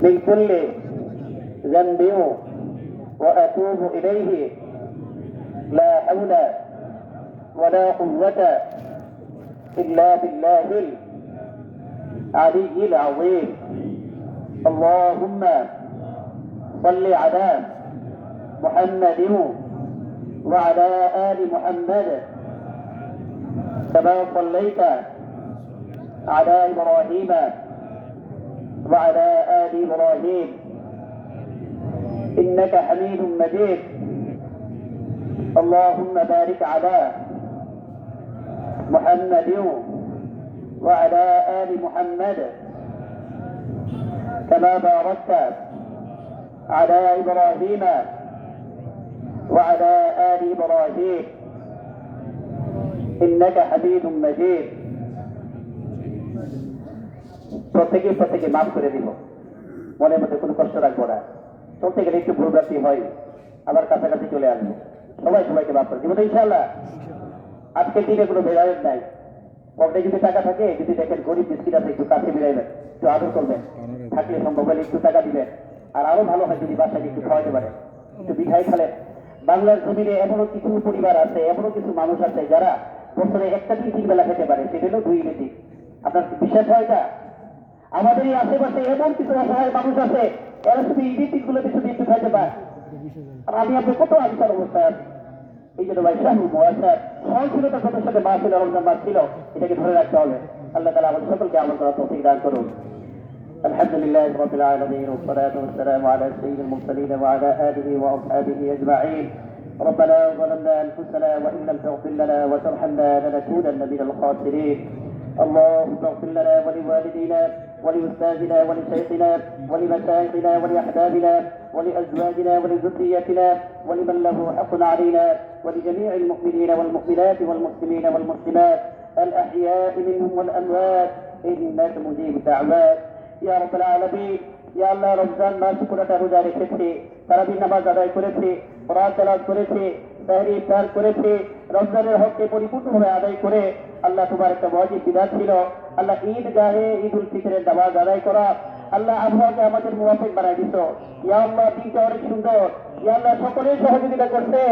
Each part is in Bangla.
من كل ذنب وأتوب إليه لا حول ولا قوة إلا بالله العلي العظيم اللهم صل على محمد وعلى آل محمد كما صليت على إبراهيم وعلى آل إبراهيم إنك حميد مجيد اللهم بارك على محمد وعلى آل محمد كما باركت على إبراهيم وعلى آل إبراهيم إنك حميد مجيد প্রত্যেকে মাফ করে দিব, মনের মধ্যে কোনো কষ্ট রাখবো না। চলতে গেলে একটু ভুলভ্রান্তি হয়, আবার কাছাকাছি চলে আসবো। সবাইকে মাফ করে দিব তো ইনশাআল্লাহ। আজকের দিনে কোনো ভেদাভেদ নাই। পকেটে যদি টাকা থাকে, যদি দেখেন গরিব মিসকিন আছে, একটু কাছে মিলাইবেন, একটু আদর করবেন, থাকলে সম্ভব হলে একটু টাকা দিবেন। আর আরো ভালো হয় যদি বাচ্চাকে একটু খাওয়াতে পারে, একটু মিঠাই খালেন। বাংলার জমিনে এমনও কিছু পরিবার আছে, এমনও কিছু মানুষ আছে যারা বছরে একটা দিন 3 বেলা খেতে পারে, সেটা হলো 2 ইলিশ। আপনার বিশ্বাস হয় এটা? আমাদের এই আশেপাশে এমন কিছু অসহায় মানুষ আছে, এরা শুধু ইলিশ গুলোতে শুধু একটু খাইতে পারে। আর আমি আপনার কত আবিষ্কার অবস্থায় আছি। এই জন্য ভাই সহনশীলতার সাথে সাথে মাহফিল রমজান মাস ছিল, এটাকে ধরে রাখতে হবে। আল্লাহ তাআলা আমাদের সকলকে আমল করার তৌফিক দান করুন। আলহামদুলিল্লাহ রাব্বিল আলামিন ওয়া সলাতু ওয়া সালামু আলা সাইয়্যিদিল মুরসালিন ওয়া আলা আলিহি ওয়া আসহাবিহি আজমাইন। ربنا ظلمنا انفسنا وان لم تغفر لنا وترحمنا لنكونن من الخاسرين. اللهم اغفر لنا ولوالدينا ولأستاذنا ولشيخنا ولمشايخنا ولأحبابنا ولأزواجنا ولذريتنا ولمن له حق علينا ولجميع المؤمنين والمؤمنات والمسلمين والمسلمات الأحياء منهم والأموات إنك مجيب الدعوات يا رب العالمين. يا الله রমজান মাস পুরোটা রোজা রেখেছে, তারাবির নামাজ আদায় করেছে, কোরআন তেলাওয়াত করেছে, সেহরি ইফতার করেছে, রমজানের হককে পরিপূর্ণভাবে আদায় করে আল্লাহ তোমার একটা ওয়াজিব বিধান ছিল আল্লাহ ঈদগাহে ঈদুল ফিতরের নামাজ আদায় করা। আল্লাহ আবহাওয়াকে আমাদের মুওয়াফিক বানাই দিছো। ইয়া আল্লাহ দিনটা অনেক সুন্দর। ইয়া আল্লাহ সকলের সহযোগিতা করছে।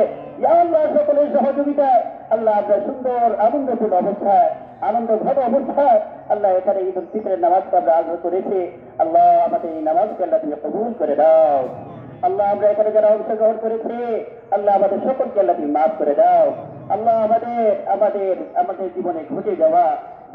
ইয়া আল্লাহ সকলের সহযোগিতা আল্লাহ আমরা সুন্দর আনন্দপূর্ণ অবস্থায়, আনন্দ ঘন অবস্থায় আল্লাহ এখানে ঈদুল ফিতরের নামাজকে আমরা আয়োজন করেছি। আল্লাহ আমাদের এই নামাজকে আল্লাহ তুমি কবুল করে দাও। আল্লাহ আমরা এখানে যারা অংশগ্রহণ করেছি আল্লাহ আমাদের সকলকে আল্লাহ তুমি মাফ করে দাও। আল্লাহ আমাদের জীবনে ঘটে যাওয়া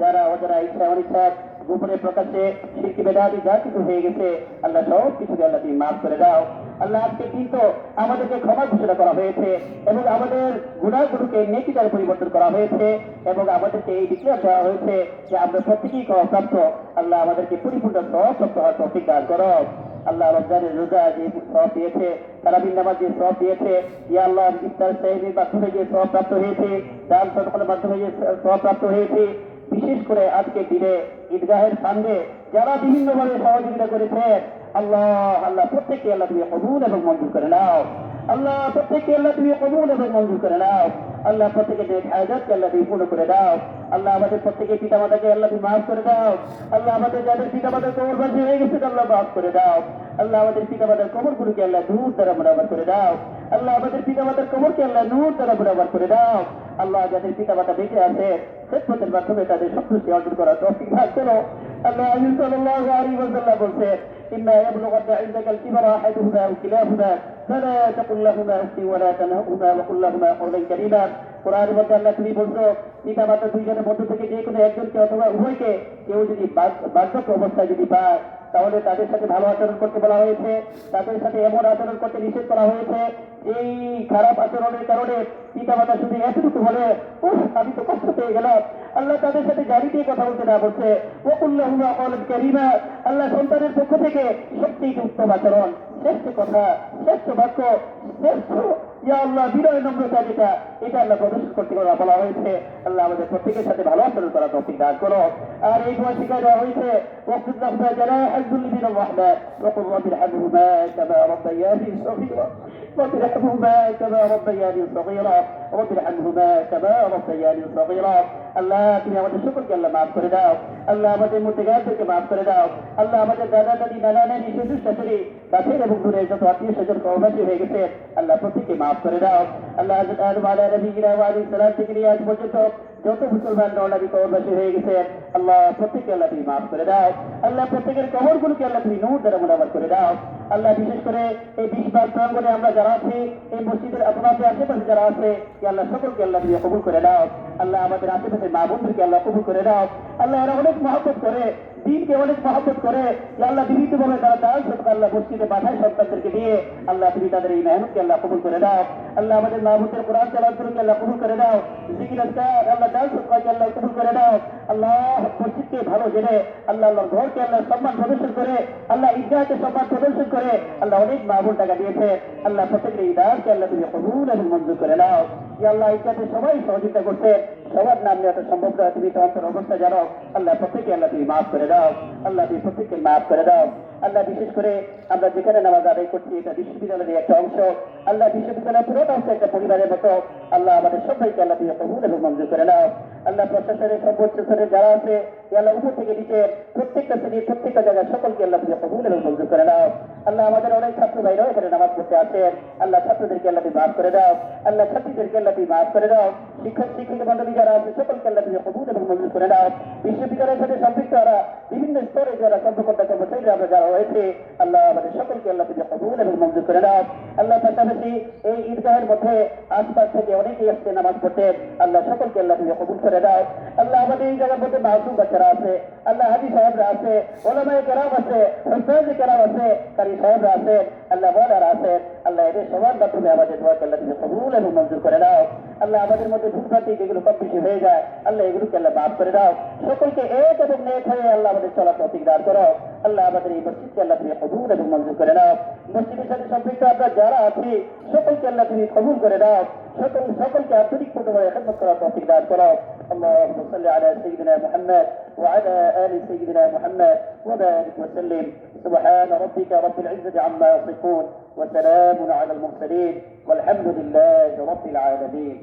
যারা অজানা ইচ্ছা অনিচ্ছা গোপনে প্রকাশে শিরকি বেদাতি যা কিছু হয়ে গেছে আল্লাহ সব কিছুকে আল্লাহ তুমি মাফ করে দাও। আল্লাহ আজকে কিন্তু আমাদেরকে ক্ষমা ঘোষণা করা হয়েছে এবং আমাদের গুনাহগুলোকে নেকিতে পরিবর্তন করা হয়েছে এবং আমাদেরকে এই ডিক্লেয়ার দেওয়া হয়েছে যে আমরা প্রত্যেকেই ক্ষমাপ্রাপ্ত। আল্লাহ আমাদেরকে পরিপূর্ণ সব হওয়ার তৌফিক দান করো। আল্লাহ রমজানের রোজা যে সওয়াব দিয়েছে, তারাবির নামাজ যে সওয়াব দিয়েছে, ইয়া আল্লাহ ইফতার সেহরির মাধ্যমে যে সওয়াব প্রাপ্ত হয়েছে, দান সদকার মাধ্যমে যে সওয়াব প্রাপ্ত হয়েছে, বিশেষ করে আজকে দিনে ঈদগাহের সামনে যারা বিভিন্নভাবে সহযোগিতা করেছে আল্লাহ প্রত্যেককে আল্লাহ তুমি কবুল এবং মঞ্জুর করে নাও। আল্লাহ প্রত্যেককে আল্লাহ তুমি কবুল এবং মঞ্জুর করে নাও। আল্লাহ প্রত্যেকের নেক হাজাতকে আল্লাহ তুমি পূর্ণ করে দাও। আল্লাহ আমাদের প্রত্যেকের পিতামাতাকে আল্লাহ তুমি মাফ করে দাও। আল্লাহ আমাদের যাদের পিতামাতার কবরবাসী হয়ে গেছে আল্লাহ মাফ করে দাও। আল্লাহ আমাদের পিতামাতার কবরগুলোকে আল্লাহ নূর দ্বারা মুনাওয়ার করে দাও। আল্লাহ আমাদের পিতামাতার কবরকে আল্লাহ নূর দ্বারা মুনাওয়ার করে দাও। আল্লাহ যাদের পিতামাতা বেঁচে আছে খেদমতের মাধ্যমে তাদের সন্তুষ্টি অর্জন করার তৌফিক দান করো। আল্লাহ নবী সাল্লাল্লাহু আলাইহি ওয়াসাল্লাম বলেন إما يبلغن عندك الكبر أحدهما أو كلاهما فلا تقل لهما أف ولا تنهرهما وقل لهما قولا كريما। কোরআনের মধ্যে আল্লাহ তুমি বলছো পিতামাতা দুইজনের মধ্য থেকে যে কোনো একজনকে অথবা উভয়কে কেউ যদি বার্ধক্য অবস্থায় যদি পায় তাহলে তাদের সাথে ভালো আচরণ করতে বলা হয়েছে, তাদের সাথে এমন আচরণ করতে নিষেধ করা হয়েছে এই খারাপ আচরণের কারণে পিতামাতা শুধু এতটুকু হলে আমি তো কষ্ট পেয়ে গেলাম। আল্লাহ তাদের সাথে গাড়ি দিয়ে কথা বলতে না বলছে ওকুল্লাহুমা কওলান কারীমা। আল্লাহ সন্তানের পক্ষ থেকে সবচেয়ে উত্তম আচরণ, শ্রেষ্ঠ কথা, শ্রেষ্ঠ বাক্য, শ্রেষ্ঠ ইয়া আল্লাহ বিনয় নম্রতা যেটা এটা আল্লাহ প্রদর্শন করতে বলা হয়েছে। আল্লাহ আমাদের প্রত্যেকের সাথে ভালো আচরণ করা তৌফিক দান করো। আর এই দোয়া শিখাই দেওয়া হয়েছে ওয়াকফির লাহুমা জানাহাল-যুল্লি মিনার রাহমা ওয়া কুল রাব্বি ইরহামহুমা কামা রাব্বায়ানি সগীরা رب ارحمهما كما ربياني صغيرا رب ارحمهما كما ربياني صغيرا আল্লাহ তুমি আমাদের সকলকে আল্লাহ মাফ করে দাও। আল্লাহ আমাদের মুর্তেগারদেরকে মাফ করে দাও। আল্লাহ আমাদের দাদা দাদি নানা নানি শ্বশুর শাশুড়ি কাছের এবং দূরের যত আত্মীয় স্বজন কওমাতি হয়ে গেছে আল্লাহ প্রত্যেককে মাফ করে দাও। আল্লাহ হযরত আদম আলাইহিস নবিয়িনা ওয়া আলাইহিস সালাম থেকে নিয়ে আজ পর্যন্ত যত মুসলমান নবী কওমবাসী হয়ে গেছে আল্লাহ প্রত্যেককে আল্লাহ তুমি মাফ করে দাও। আল্লাহ প্রত্যেকের কবরগুলোকে আল্লাহ তুমি নূর দ্বারা মুনাওয়ার করে দাও। আল্লাহ বিশেষ করে এই 20 বার প্রাঙ্গণে আমরা যারা আছি এই মসজিদের আপনাদের আশেপাশে যারা আছে আল্লাহ সকলকে আল্লাহ তুমি কবুল করে দাও। আল্লাহ আমাদের আশেপাশে মা বোনদেরকে আল্লাহ কবুল করে দাও। আল্লাহ এরা অনেক মহব্বত করে দিনকে অনেক মহব্বত করে আল্লাহ বিভিন্নভাবে তারা দান সদকা আল্লাহ মসজিদে বাধায় সন্তানদেরকে দিয়ে আল্লাহ তুমি তাদের এই মেহনতকে আল্লাহ কবুল করে দাও। আল্লাহ আমাদের মা বোনদের কোরআন তেলাওয়াতকে আল্লাহ কবুল করে দাও। জিকির আজকার আল্লাহ দান সদকাকে আল্লাহ কবুল করে দাও। আল্লাহ মসজিদকে ভালো জেনে আল্লাহ আল্লাহর ঘরকে আল্লাহ সম্মান প্রদর্শন করে আল্লাহ ঈদগাহকে সম্মান প্রদর্শন করে আল্লাহ অনেক মা বোন টাকা দিয়েছে আল্লাহ প্রত্যেকের ঈদগাহকে আল্লাহ তুমি কবুল এবং মঞ্জুর করে নাও। ইয়া আল্লাহ ঈদগাহতে সবাই সহযোগিতা করছে সবার নাম নেওয়া সম্ভব নয় তুমি তো অন্তর অবস্থা জানো আল্লাহ প্রত্যেকে আল্লাহ তুমি মাফ করে দাও। আল্লাহ তুমি প্রত্যেককে মাফ করে দাও। আল্লাহ বিশেষ করে আমরা যেখানে নামাজ আদায় করছি এটা বিশ্ববিদ্যালয়ের একটা অংশ আল্লাহ বিশ্ববিদ্যালয়ের পুরোটা অংশ একটা পরিবারের মতো আল্লাহ আমাদের সবাইকে আল্লাহ তুমি কবুল এবং মঞ্জুর করে নাও। আল্লাহ প্রশাসনের সর্বোচ্চ স্তরের যারা আছে আল্লাহ উপর থেকে নিচে প্রত্যেকটা শ্রেণীর প্রত্যেকটা জায়গায় সকলকে আল্লাহ তুমি কবুল এবং মঞ্জুর করে নাও। আল্লাহ আমাদের অনেক ছাত্র ভাইরাও এখানে নামাজ পড়তে আছেন আল্লাহ ছাত্রদেরকে আল্লাহ তুমি মাফ করে দাও। আল্লাহ ছাত্রীদেরকে আল্লাহ তুমি মাফ করে দাও। শিক্ষক শিক্ষিকা মন্ডলী যারা আছে সকলকে আল্লাহ তুমি কবুল এবং মঞ্জুর করে দাও। বিশ্ববিদ্যালয়ের সাথে সম্পৃক্ত যারা বিভিন্ন স্তরে যারা কর্মকর্তা কর্মচারীরা আমরা যারা রয়েছে আল্লাহ আমাদের সকলকে আল্লাহ তুমি কবুল এবং মঞ্জুর করে দাও। আল্লাহ পাশাপাশি এই ঈদগাহের মধ্যে আশপাশ থেকে অনেকেই আসছে নামাজ পড়তে আল্লাহ সকলকে আল্লাহ তুমি কবুল করে দাও। আল্লাহ আমাদের এই জায়গার মধ্যে মাসুম বাচ্চারা আছে আল্লাহ হাজি সাহেবরা আছে ওলামায়ে কেরাম আছে হুফাজে কেরাম আছে কারি সাহেবরা আছে আল্লাহ ওয়ালারা আছে আল্লাহ এদের সবার মাধ্যমে আমাদের দোয়াকে আল্লাহ তুমি কবুল এবং মঞ্জুর করে দাও। আল্লাহ আমাদের মধ্যে ভুলভ্রান্তি যেগুলো কম বেশি হয়ে যায় আল্লাহ এগুলোকে আল্লাহ মাফ করে দাও। সকলকে এক এবং নেক হয়ে আল্লাহ আমাদের চলা তৌফিক দান করো। আল্লাহ আমাদের এই মসজিদকে আল্লাহ তুমি কবুল এবং মঞ্জুর করে দাও। মসজিদের সাথে সম্পৃক্ত আমরা যারা আছি সকলকে আল্লাহ তুমি কবুল করে দাও। সকলকে আন্তরিক পূর্ণভাবে খেদমত করার তৌফিক দান করো। اللهم صل على سيدنا محمد وعلى آل سيدنا محمد وبارك وسلم سبحان ربك رب العزة عما يصفون وسلام على المرسلين والحمد لله رب العالمين